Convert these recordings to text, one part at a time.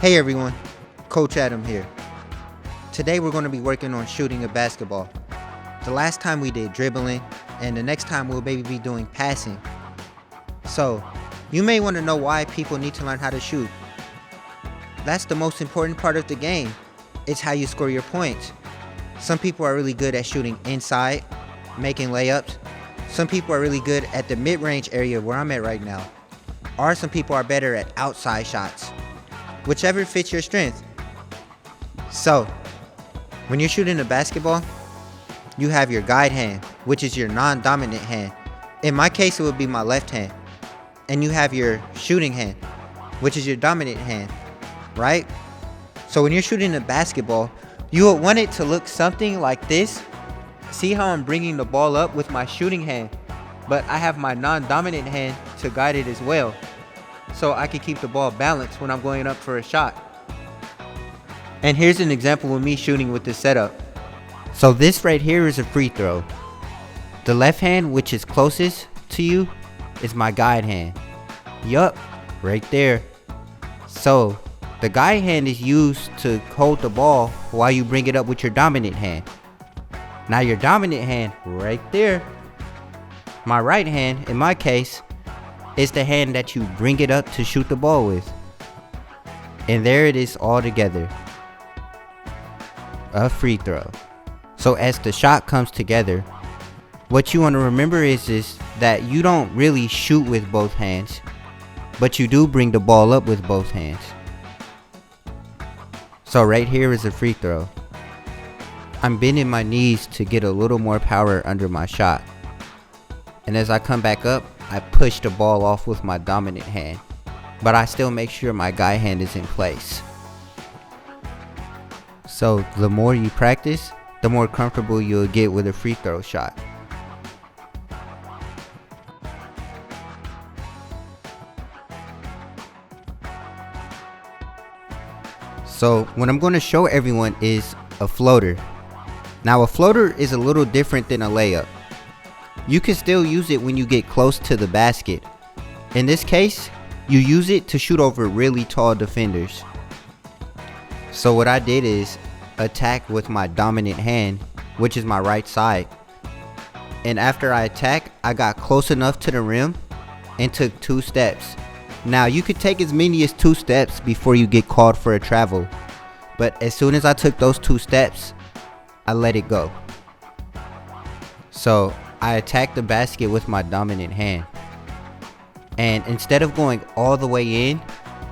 Hey everyone, Coach Adam here. Today we're going to be working on shooting a basketball. The last time we did dribbling, and the next time we'll maybe be doing passing. So, you may want to know why people need to learn how to shoot. That's the most important part of the game. It's how you score your points. Some people are really good at shooting inside, making layups. Some people are really good at the mid-range area where I'm at right now. Or some people are better at outside shots. Whichever fits your strength. So, when you're shooting a basketball, you have your guide hand, which is your non-dominant hand. In my case, it would be my left hand. And you have your shooting hand, which is your dominant hand, right? So when you're shooting a basketball, you would want it to look something like this. See how I'm bringing the ball up with my shooting hand, but I have my non-dominant hand to guide it as well, so I can keep the ball balanced when I'm going up for a shot. And here's an example of me shooting with this setup. So this right here is a free throw. The left hand, which is closest to you, is my guide hand. Yup, right there. So the guide hand is used to hold the ball while you bring it up with your dominant hand. Now your dominant hand right there, my right hand in my case, is the hand that you bring it up to shoot the ball with. And there it is all together. A free throw. So as the shot comes together, what you want to remember is that you don't really shoot with both hands, but you do bring the ball up with both hands. So right here is a free throw. I'm bending my knees to get a little more power under my shot. And as I come back up, I push the ball off with my dominant hand, but I still make sure my guide hand is in place. So the more you practice, the more comfortable you'll get with a free throw shot. So what I'm going to show everyone is a floater. Now a floater is a little different than a layup. You can still use it when you get close to the basket. In this case, you use it to shoot over really tall defenders. So what I did is attack with my dominant hand, which is my right side. And after I attacked, I got close enough to the rim and took 2 steps. Now you could take as many as 2 steps before you get called for a travel. But as soon as I took those 2 steps, I let it go. So I attacked the basket with my dominant hand. And instead of going all the way in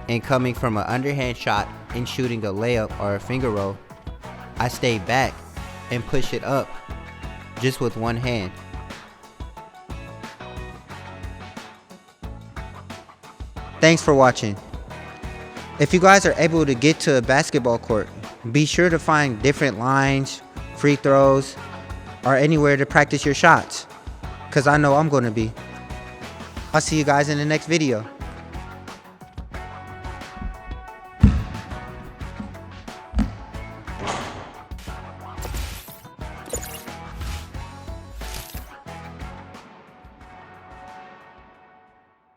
and coming from an underhand shot and shooting a layup or a finger roll, I stayed back and pushed it up just with one hand. Thanks for watching. If you guys are able to get to a basketball court, be sure to find different lines, free throws, or anywhere to practice your shots, because I know I'm going to be. I'll see you guys in the next video.